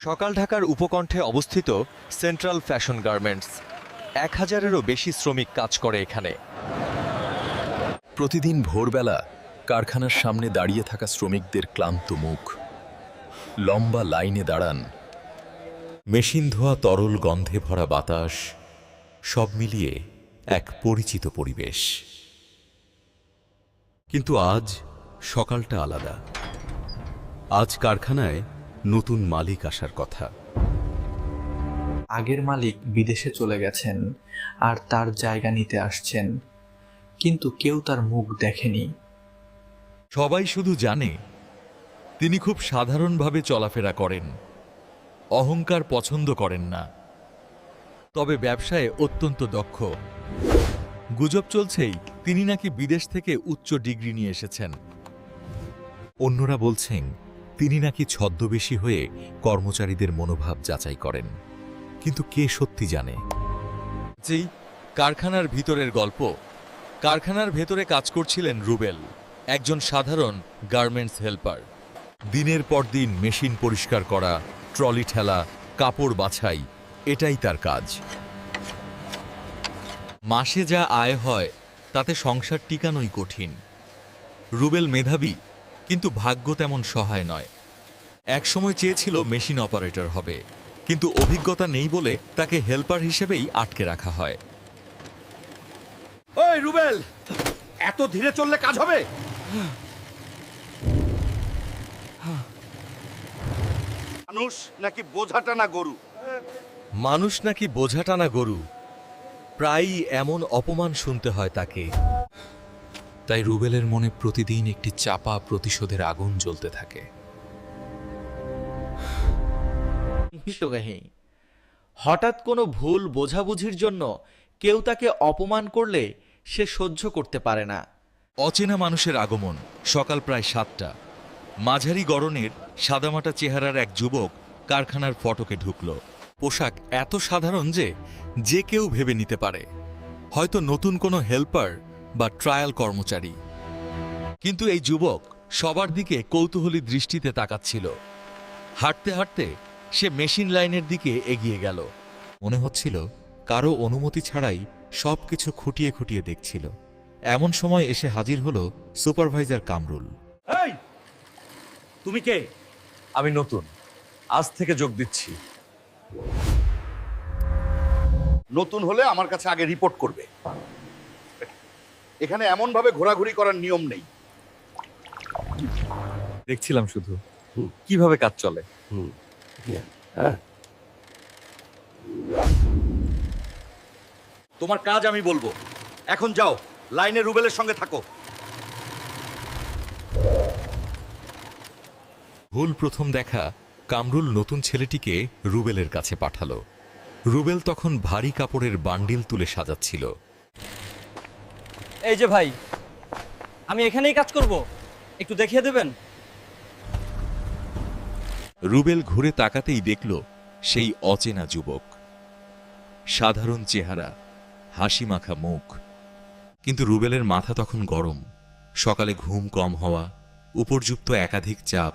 সকাল ঢাকার উপকণ্ঠে অবস্থিত সেন্ট্রাল ফ্যাশন গার্মেন্টস ১,০০০-এরও বেশি শ্রমিক কাজ করে এখানে। প্রতিদিন ভোরবেলা কারখানার সামনে দাঁড়িয়ে থাকা শ্রমিকদের ক্লান্ত মুখ, লম্বা লাইনে দাঁড়ান, মেশিন ধোয়া তরল গন্ধে ভরা বাতাস, সব মিলিয়ে এক পরিচিত পরিবেশ। কিন্তু আজ সকালটা আলাদা। আজ কারখানায় নতুন মালিক আসার কথা। আগের মালিক বিদেশে চলে গেছেন আর তার জায়গা নিতে আসছেন, কিন্তু কেউ তার মুখ দেখেনি। সবাই শুধু জানে তিনি খুব সাধারণভাবে চলাফেরা করেন, অহংকার পছন্দ করেন না, তবে ব্যবসায় অত্যন্ত দক্ষ। গুজব চলছেই তিনি নাকি বিদেশ থেকে উচ্চ ডিগ্রি নিয়ে এসেছেন। অন্যরা বলছেন তিনি নাকি ছদ্মবেশী হয়ে কর্মচারীদের মনোভাব যাচাই করেন। কিন্তু কে সত্যি জানে? যেই কারখানার ভিতরের গল্প। কারখানার ভেতরে কাজ করছিলেন রুবেল, একজন সাধারণ গার্মেন্টস হেল্পার। দিনের পর দিন মেশিন পরিষ্কার করা, ট্রলি ঠেলা, কাপড় বাছাই, এটাই তার কাজ। মাসে যা আয় হয় তাতে সংসার টিকানোই কঠিন। রুবেল মেধাবী, কিন্তু ভাগ্য তেমন সহায় নয়। একসময় চেয়েছিল মেশিন অপারেটর হবে, কিন্তু অভিজ্ঞতা নেই বলে তাকে হেল্পার হিসেবেই আটকে রাখা হয়। ওই রুবেল, এত ধীরে চললে কাজ হবে? মানুষ নাকি বোঝা টানা গরু? মানুষ নাকি বোঝা টানা গরু, প্রায়ই এমন অপমান শুনতে হয় তাকে। তাই রুবেলের মনে প্রতিদিন একটি চাপা প্রতিশোধের আগুন জ্বলতে থাকে। হঠাৎ কোনো ভুল বোঝাবুঝির জন্য কেউ তাকে অপমান করলে সে সহ্য করতে পারে না। অচেনা মানুষের আগমন। সকাল প্রায় ৭টা। মাঝারি গড়নের সাদামাটা চেহারার এক যুবক কারখানার ফটকে ঢুকল। পোশাক এত সাধারণ যে যে কেউ ভেবে নিতে পারে হয়তো নতুন কোনো হেল্পার বা ট্রায়াল কর্মচারী। কিন্তু এই যুবক সবার দিকে কৌতূহলী দৃষ্টিতে তাকাচ্ছিল। হাঁটতে হাঁটতে সে মেশিন লাইনের দিকে এগিয়ে গেল। মনে হচ্ছিল কারো অনুমতি ছাড়াই সবকিছু খুঁটিয়ে খুঁটিয়ে দেখছিল। এমন সময় এসে হাজির হলো সুপারভাইজার কামরুল। এই, তুমি কে? আমি নতুন, আজ থেকে যোগ দিচ্ছি। নতুন হলে আমার কাছে আগে রিপোর্ট করবে। এখানে এমন ভাবে ঘোরাঘুরি করার নিয়ম নেই। দেখছিলাম শুধু কিভাবে কাজ চলে। তোমার কাজ আমি বলবো। এখন যাও, লাইনে রুবেলের সঙ্গে থাকো। ভুল প্রথম দেখা, কামরুল নতুন ছেলেটিকে রুবেলের কাছে পাঠালো। রুবেল তখন ভারী কাপড়ের বান্ডিল তুলে সাজাচ্ছিল। এই যে ভাই, আমি এখানেই কাজ করব, একটু দেখিয়ে দেবেন? রুবেল ঘুরে তাকাতেই দেখল সেই অচেনা যুবক। সাধারণ চেহারা, হাসি মাখা মুখ, কিন্তু রুবেলের মাথা তখন গরম। সকালে ঘুম কম হওয়া, উপর্যুক্ত একাধিক চাপ,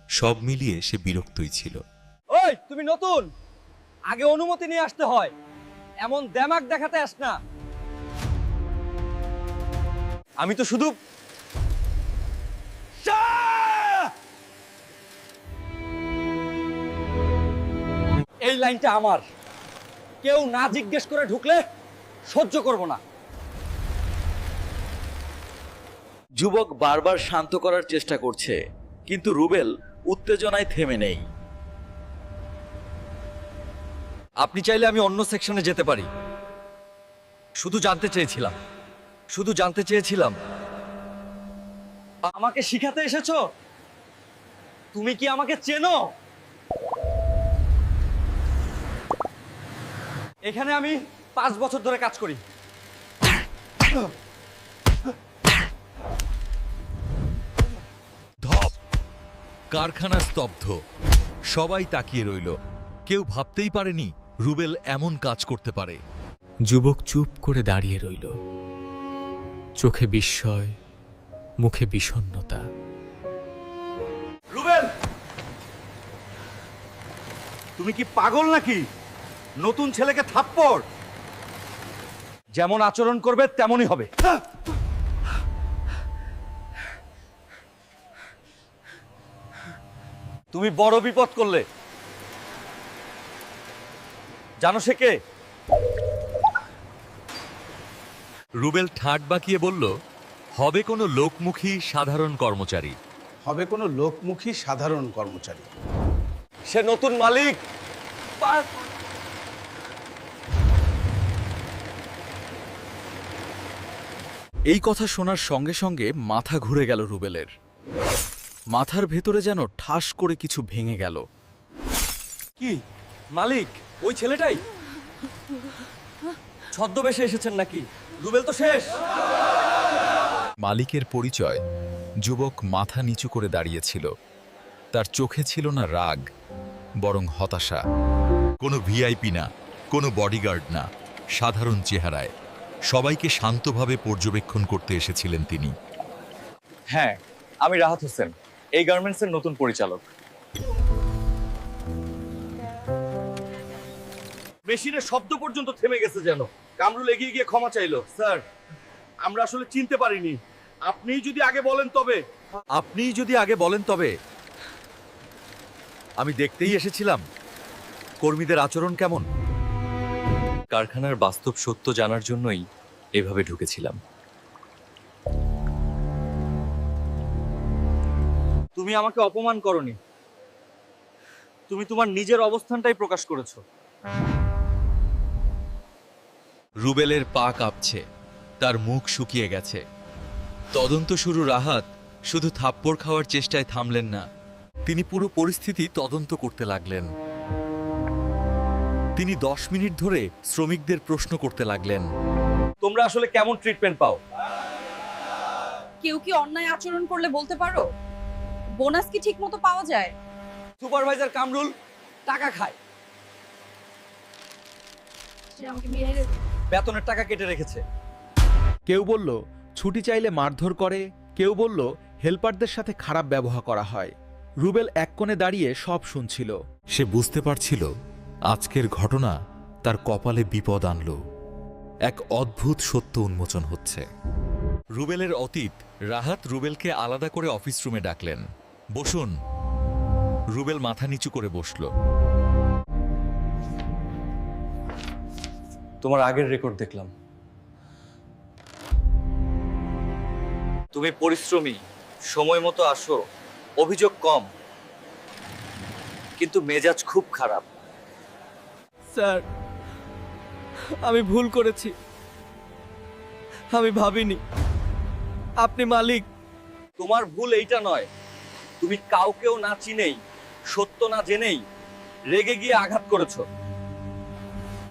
সব মিলিয়ে সে বিরক্তই ছিল। ওই, তুমি নতুন, আগে অনুমতি নিয়ে আসতে হয়, এমন দেমাক দেখাতে আস না। আমি তো শুধু এই লাইনটা আমার, কেউ না জিজ্ঞেস করে ঢুকলে সহ্য করব না। যুবক বারবার শান্ত করার চেষ্টা করছে, কিন্তু রুবেল উত্তেজনায় থেমে নেই। আপনি চাইলে আমি অন্য সেকশনে যেতে পারি। শুধু জানতে চেয়েছিলাম। আমাকে শিখাতে এসেছো? তুমি কি আমাকে চেনো? এখানে আমি 5 বছর ধরে কাজ করি। ধপ! কারখানা স্তব্ধ। সবাই তাকিয়ে রইল। কেউ ভাবতেই পারেনি রুবেল এমন কাজ করতে পারে। যুবক চুপ করে দাঁড়িয়ে রইল, চোখে বিস্ময়, মুখে বিষণ্ণতা। রুবেল, তুমি কি পাগল নাকি? নতুন ছেলেকে থাপ্পড়? যেমন আচরণ করবে তেমনই হবে। তুমি বড় বিপদ করলে। জানো সে কে? রুবেল ঠাট বাঁকিয়ে বলল, হবে কোনো লোকমুখী সাধারণ কর্মচারী। হবে কোনো লোকমুখী সাধারণ কর্মচারী। সে নতুন মালিক। এই কথা শোনার সঙ্গে সঙ্গে মাথা ঘুরে গেল রুবেলের। মাথার ভেতরে যেন ঠাস করে কিছু ভেঙে গেল। কি মালিক? ওই ছেলেটাই? ছদ্মবেশে এসেছেন নাকি? রুবেল তো শেষ। মালিকের পরিচয়। যুবক মাথা নিচু করে দাঁড়িয়েছিল। তার চোখে ছিল না রাগ, বরং হতাশা। কোনো ভিআইপি না, কোনো বডিগার্ড না, সাধারণ চেহারায় সবাইকে শান্তভাবে পর্যবেক্ষণ করতে এসেছিলেন তিনি। হ্যাঁ, আমি রাহাত হোসেন, এই গার্মেন্টসের নতুন পরিচালক। মেশিনের শব্দ পর্যন্ত থেমে গেছে যেন। কামরুল এগিয়ে গিয়ে ক্ষমা চাইলো। স্যার, আমরা আসলে চিনতে পারিনি। আপনিই যদি আগে বলেন তবে। আমি দেখতেই এসেছিলাম কর্মীদের আচরণ কেমন। কারখানার বাস্তব সত্য জানার জন্যই এভাবে ঢুকেছিলাম। তুমি আমাকে অপমান করনি, তুমি তোমার নিজের অবস্থানটাই প্রকাশ করেছো। রুবেলের পা কাঁপছে, তার মুখ শুকিয়ে গেছে। তদন্ত শুরু রাহাত শুধু থাপ্পড় খাওয়ার চেষ্টায় থামলেন না, তিনি পুরো পরিস্থিতি তদন্ত করতে লাগলেন। তিনি 10 মিনিট ধরে শ্রমিকদের প্রশ্ন করতে লাগলেন। তোমরা আসলে কেমন ট্রিটমেন্ট পাও? কেউ কি অন্যায় আচরণ করলে বলতে পারো? বোনাস কি ঠিকমতো পাওয়া যায়? সুপারভাইজার কামরুল টাকা খায়, বেতনের টাকা কেটে রেখেছে। কেউ বলল ছুটি চাইলে মারধর করে, কেউ বলল হেল্পারদের সাথে খারাপ ব্যবহার করা হয়। রুবেল এক কোণে দাঁড়িয়ে সব শুনছিল। সে বুঝতে পারছিল আজকের ঘটনা তার কপালে বিপদ আনল। এক অদ্ভুত সত্য উন্মোচন হচ্ছে। রুবেলের অতীত। রাহাত রুবেলকে আলাদা করে অফিস রুমে ডাকলেন। বসুন। রুবেল মাথা নিচু করে বসল। তোমার আগের রেকর্ড দেখলাম। তুমি পরিশ্রমী, সময় মতো আসো, অভিযোগ কম, কিন্তু মেজাজ খুব খারাপ। স্যার, আমি ভুল করেছি। আমি ভাবিনি আপনি মালিক। তোমার ভুল এইটা নয়, তুমি কাউকেও না চিনেই, সত্য না জেনেই রেগে গিয়ে আঘাত করেছো।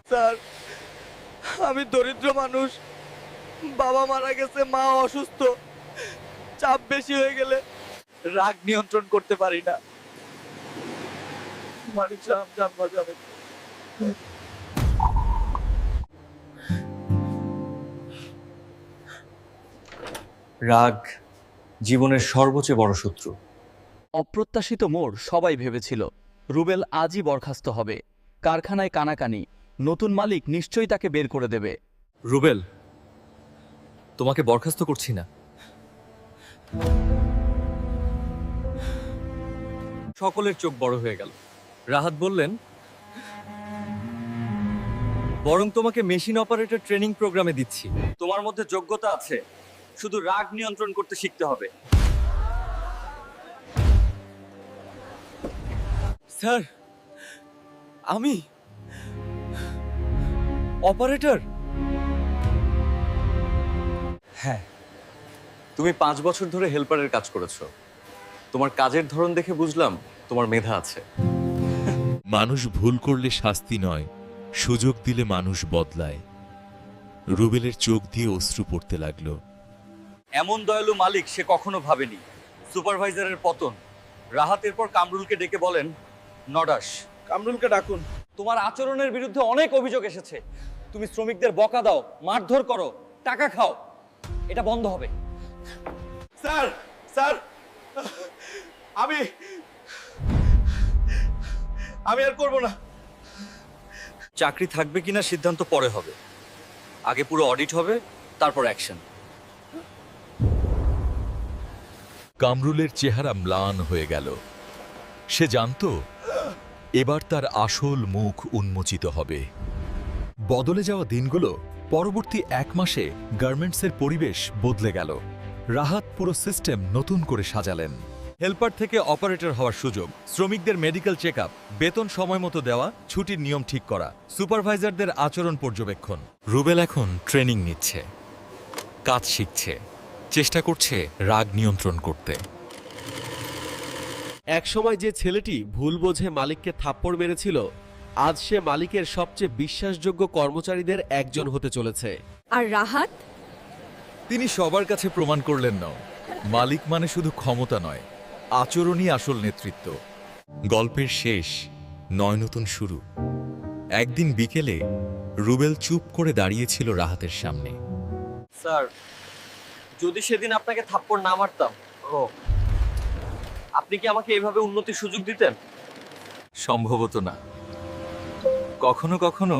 স্যার, আমি দরিদ্র মানুষ, বাবা মারা গেছে, মা অসুস্থ, চাপ বেশি হয়ে গেলে রাগ নিয়ন্ত্রণ করতে পারি না। মালিক সাহেব জান বাজাবে। রাগ জীবনের সর্বোচ্চ বড় শত্রু। অপ্রত্যাশিত মোড়। সবাই ভেবেছিল রুবেল আজই বরখাস্ত হবে। কারখানায় কানাকানি, নতুন মালিক নিশ্চয়ই তাকে বের করে দেবে। রুবেল, তোমাকে বরখাস্ত করছি না। সকলের চোখ বড় হয়ে গেল। রাহাত বললেন, বরং তোমাকে মেশিন অপারেটর ট্রেনিং প্রোগ্রামে দিচ্ছি। তোমার মধ্যে যোগ্যতা আছে, শুধু রাগ নিয়ন্ত্রণ করতে শিখতে হবে। স্যার, আমি অপারেটর? হ্যাঁ, তুমি 5 বছর ধরে হেল্পারের কাজ করেছো। তোমার কাজের ধরন দেখে বুঝলাম তোমার মেধা আছে। মানুষ ভুল করলে শাস্তি নয়, সুযোগ দিলে মানুষ বদলায়। রুবেলের চোখ দিয়ে অশ্রু পড়তে লাগলো। এমন দয়ালু মালিক সে কখনো ভাবেনি। সুপারভাইজারের পতন। রাহাতের পর কামরুলকে ডেকে বলেন, নডাস, কামরুলকে ডাকুন। তোমার আচরণের বিরুদ্ধে অনেক অভিযোগ এসেছে। তুমি শ্রমিকদের বকা দাও, মারধর করো, টাকা খাও। এটা বন্ধ হবে। স্যার, স্যার, আমি আর করব না। চাকরি থাকবে কিনা সিদ্ধান্ত পরে হবে, আগে পুরো অডিট হবে, তারপর অ্যাকশন। কামরুলের চেহারা ম্লান হয়ে গেল। সে জানত এবার তার আসল মুখ উন্মোচিত হবে। বদলে যাওয়া দিনগুলো পরবর্তী 1 মাসে গার্মেন্টসের পরিবেশ বদলে গেল। রাহাত পুরো সিস্টেম নতুন করে সাজালেন। হেল্পার থেকে অপারেটর হওয়ার সুযোগ, শ্রমিকদের মেডিকেল চেকআপ, বেতন সময় মতো দেওয়া, ছুটির নিয়ম ঠিক করা, সুপারভাইজারদের আচরণ পর্যবেক্ষণ। রুবেল এখন ট্রেনিং নিচ্ছে, কাজ শিখছে, চেষ্টা করছে রাগ নিয়ন্ত্রণ করতে। একসময় যে ছেলেটি ভুল বোঝে মালিককে থাপ্পড় মেরেছিল, আজ সে মালিকের সবচেয়ে বিশ্বাসযোগ্য কর্মচারীদের একজন হতে চলেছে। আর রাহাত? তিনি সবার কাছে প্রমাণ করলেন না, মালিক মানে শুধু ক্ষমতা নয়, আচরণই আসল নেতৃত্ব। গল্পের শেষ নয়, নতুন শুরু। একদিন বিকেলে রুবেল চুপ করে দাঁড়িয়েছিল রাহাতের সামনে। স্যার, যদি সেদিন আপনাকে থাপ্পড় না মারতাম, আপনি কি আমাকে এইভাবে উন্নতির সুযোগ দিতেন? সম্ভবত না। কখনো কখনো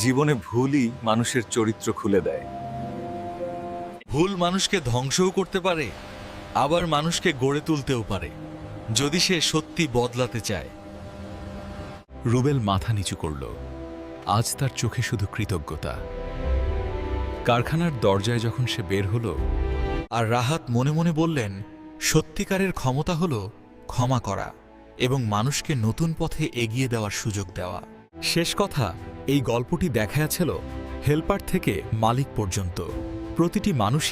জীবনে ভুলই মানুষের চরিত্র খুলে দেয়। ভুল মানুষকে ধ্বংসও করতে পারে, আবার মানুষকে গড়ে তুলতেও পারে, যদি সে সত্যি বদলাতে চায়। রুবেল মাথা নিচু করল। আজ তার চোখে শুধু কৃতজ্ঞতা। কারখানার দরজায় যখন সে বের হলো, আর রাহাত মনে মনে বললেন, সত্যিকারের ক্ষমতা হলো ক্ষমা করা এবং মানুষকে নতুন পথে এগিয়ে দেওয়ার সুযোগ দেওয়া। শেষ কথা, এই গল্পটি দেখায়াছিল হেল্পার থেকে মালিক পর্যন্ত প্রতিটি মানুষই